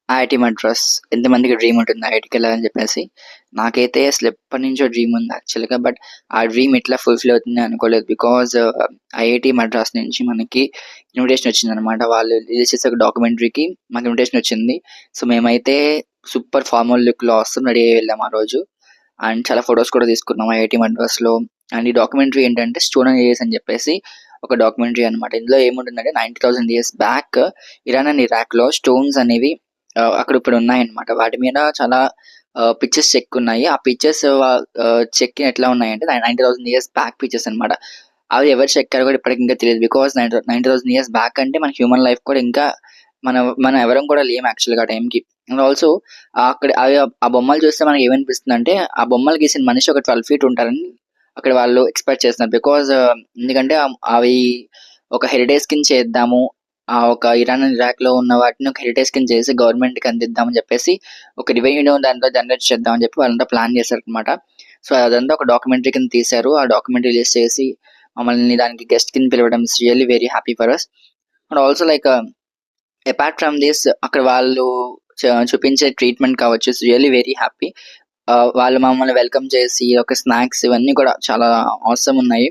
IIT Madras. ఎంతమందికి dream ఉంటుంది ఐఐటీకెళ్ళాలని చెప్పేసి. నాకైతే అసలు ఎప్పటినుంచో డ్రీమ్ ఉంది యాక్చువల్‌గా. బట్ ఆ డ్రీమ్ ఇట్లా ఫుల్‌ఫిల్ అవుతుంది అనుకోలేదు. బికాజ్ ఐఐటీ మద్రాస్ నుంచి మనకి ఇన్విటేషన్ వచ్చిందనమాట. వాళ్ళు రిలీజ్ చేసే ఒక డాక్యుమెంటరీకి మాకు ఇన్విటేషన్ వచ్చింది. సో, మేమైతే సూపర్ ఫార్మల్ లుక్‌లో అవసరం రెడీ అయ్యి వెళ్ళాం ఆ రోజు. అండ్ చాలా ఫోటోస్ కూడా తీసుకున్నాం ఐఐటీ మద్రాస్‌లో. అండ్ ఈ డాక్యుమెంటరీ ఏంటంటే 'స్టోన్ అండ్ ఇయర్స్' అని చెప్పేసి ఒక డాక్యుమెంటరీ అనమాట. ఇందులో ఏముంటుందంటే 90,000 ఇయర్స్ బ్యాక్ ఇరాన్ అండ్ ఇరాక్‌లో స్టోన్స్ అనేవి అక్కడ ఇప్పుడు ఉన్నాయన్నమాట. వాటి మీద చాలా పిక్చర్స్ చెక్కున్నాయి. ఆ పిక్చర్స్ చెక్కిన ఎట్లా ఉన్నాయంటే 90,000 ఇయర్స్ బ్యాక్ పిక్చర్స్ అన్నమాట. అవి ఎవరు చెక్కారో కూడా ఇప్పటికి ఇంకా తెలియదు. బికాజ్ 90,000 ఇయర్స్ బ్యాక్ అంటే మన హ్యూమన్ లైఫ్ కూడా ఇంకా మనం ఎవరం కూడా లేము యాక్చువల్‌గా ఆ టైంకి. అండ్ ఆల్సో అక్కడ అవి ఆ బొమ్మలు చూస్తే మనకి ఏమనిపిస్తుందంటే, ఆ బొమ్మలు గీసిన మనిషి ఒక 12 ఫీట్ ఉంటారని అక్కడ వాళ్ళు ఎక్స్‌పెక్ట్ చేస్తున్నారు. బికాజ్ ఎందుకంటే అవి ఒక హెరిటేజ్ కింద చేద్దాము. ఒక ఇరాన్, ఇరాక్‌లో ఉన్న వాటిని ఒక హెరిటేజ్ కింద చేసి గవర్నమెంట్‌కి అందిద్దామని చెప్పేసి ఒక రెవెన్యూ దాంట్లో జనరేట్ చేద్దామని చెప్పి వాళ్ళంతా ప్లాన్ చేశారనమాట. సో, అదంతా ఒక డాక్యుమెంటరీ కింద తీశారు. ఆ డాక్యుమెంటరీ రిలీజ్ చేసి మమ్మల్ని దానికి గెస్ట్ కింద పిలవడం it's really very happy for us. And also like apart from this అక్కడ వాళ్ళు చూపించే ట్రీట్‌మెంట్ కావచ్చు ఇట్స్ రియల్లీ వెరీ హ్యాపీ. వాళ్ళు మమ్మల్ని వెల్కమ్ చేసి ఒక స్నాక్స్ ఇవన్నీ కూడా చాలా ఆసమ్ ఉన్నాయి.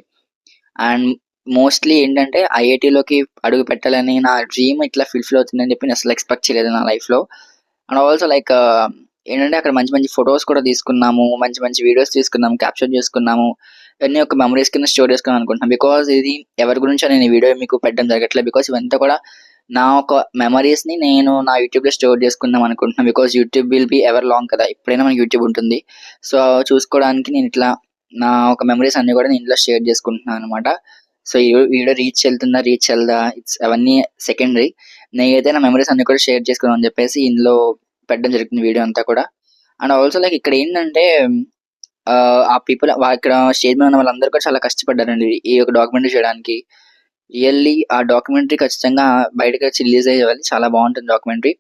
అండ్ మోస్ట్‌లీ ఏంటంటే ఐఐటీలోకి అడుగు పెట్టాలని నా డ్రీమ్ ఇట్లా ఫుల్‌ఫిల్ అవుతుందని చెప్పి నేను అసలు ఎక్స్‌పెక్ట్ చేయలేదు నా లైఫ్‌లో. అండ్ ఆల్సో లైక్ ఏంటంటే అక్కడ మంచి మంచి ఫోటోస్ కూడా తీసుకున్నాము. మంచి మంచి వీడియోస్ తీసుకున్నాము. క్యాప్చర్ చేసుకున్నాము. ఇవన్నీ ఒక మెమోరీస్ కింద స్టోర్ చేసుకుందాం అనుకుంటున్నాను. బికాజ్ ఇది ఎవరి గురించో నేను ఈ వీడియో మీకు పెట్టడం జరగట్లేదు. బికాజ్ ఇవంతా కూడా నా ఒక మెమోరీస్‌ని నేను నా యూట్యూబ్‌లో స్టోర్ చేసుకుందాం అనుకుంటున్నాను. Because YouTube will be ever long కదా! ఎప్పుడైనా మనకి యూట్యూబ్ ఉంటుంది. సో, చూసుకోవడానికి నేను ఇట్లా నా ఒక మెమోరీస్ అన్నీ కూడా నేను ఇందులో షేర్ చేసుకుంటున్నాను అనమాట. సో, ఈ వీడియో రీచ్ వెళ్తుందా? రీచ్ వెళ్ళదా? అవన్నీ సెకండరీ. నేనైతే నా మెమోరీస్ అన్నీ కూడా షేర్ చేసుకుందాం అని చెప్పేసి ఇందులో పెట్టడం జరుగుతుంది వీడియో అంతా కూడా. అండ్ ఆల్సో లైక్ ఇక్కడ ఏంటంటే ఆ పీపుల్ ఇక్కడ స్టేజ్ మీద ఉన్న వాళ్ళందరూ కూడా చాలా కష్టపడ్డారండి ఈ యొక్క డాక్యుమెంటరీ చేయడానికి. రియల్లీ ఆ డాక్యుమెంటరీ ఖచ్చితంగా బయటకొచ్చి రిలీజ్ అయ్యేయాలి. చాలా బావుంటుంది డాక్యుమెంటరీ.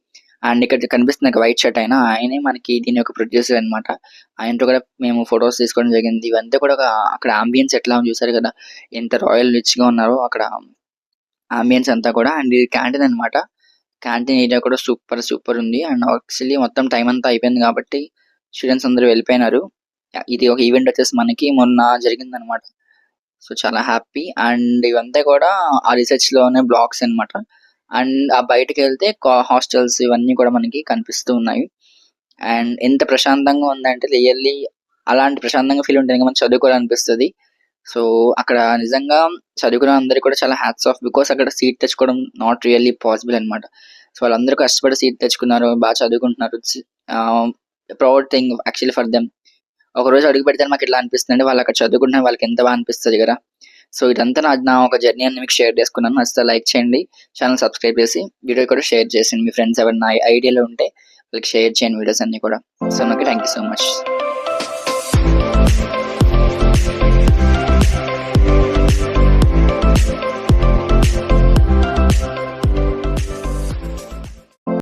అండ్ ఇక్కడ కనిపిస్తుంది ఒక వైట్ షర్ట్ ఆయనే మనకి దీని యొక్క ప్రొడ్యూసర్ అన్నమాట. ఆయనతో కూడా మేము ఫోటోస్ తీసుకోవడం జరిగింది. ఇవంతా కూడా అక్కడ యాంబియన్స్ ఎట్లా ఉందో చూసారు కదా! ఎంత రాయల్ రిచ్‌గా ఉన్నారో అక్కడ యాంబియన్స్ అంతా కూడా. అండ్ ఇది క్యాంటీన్ అన్నమాట. క్యాంటీన్ ఏరియా కూడా సూపర్ సూపర్ ఉంది. అండ్ యాక్చువల్లీ మొత్తం టైం అంతా అయిపోయింది కాబట్టి స్టూడెంట్స్ అందరూ వెళ్ళిపోయినారు. ఇది ఒక ఈవెంట్ వచ్చేసి మనకి మొన్న జరిగిందన్నమాట. సో, చాలా హ్యాపీ. అండ్ ఇవంతా కూడా ఆ రిసర్చ్‌లోనే బ్లాగ్స్ అన్నమాట. అండ్ బయటికెళ్తే హాస్టల్స్ ఇవన్నీ కూడా మనకి కనిపిస్తూ ఉన్నాయి. అండ్ ఎంత ప్రశాంతంగా ఉందంటే రియల్లీ అలాంటి ప్రశాంతంగా ఫీల్ ఉంటే గనుక మనం చదువుకోవాలనిపిస్తది. సో, అక్కడ నిజంగా చదువుకున్న అందరికి కూడా చాలా హ్యాట్స్ ఆఫ్. బికాజ్ అక్కడ సీట్ తెచ్చుకోవడం నాట్ రియల్లీ పాసిబుల్ అన్నమాట. సో, వాళ్ళందరూ కష్టపడి సీట్ తెచ్చుకున్నారు. చదువుకుంటున్నారు. Proud thing actually for them. ఒకరోజు అడుగు పెడితే మాకిట్లా అనిపిస్తుందంటే వాళ్ళక్కడ చదువుకుంటున్న వాళ్ళకెంత అనిపిస్తది గదా! సో, ఇదంతా నా ఒక జర్నీ అని మీకు షేర్ చేసుకున్నాను. నచ్చితే లైక్ చేయండి. ఛానెల్ సబ్స్క్రైబ్ చేసి వీడియో కూడా షేర్ చేసేయండి. మీ ఫ్రెండ్స్ ఎవరైనా ఐడియాలో ఉంటే వాళ్ళకి షేర్ చేయండి వీడియోస్ అన్నీ కూడా. So, okay. Thank you so much.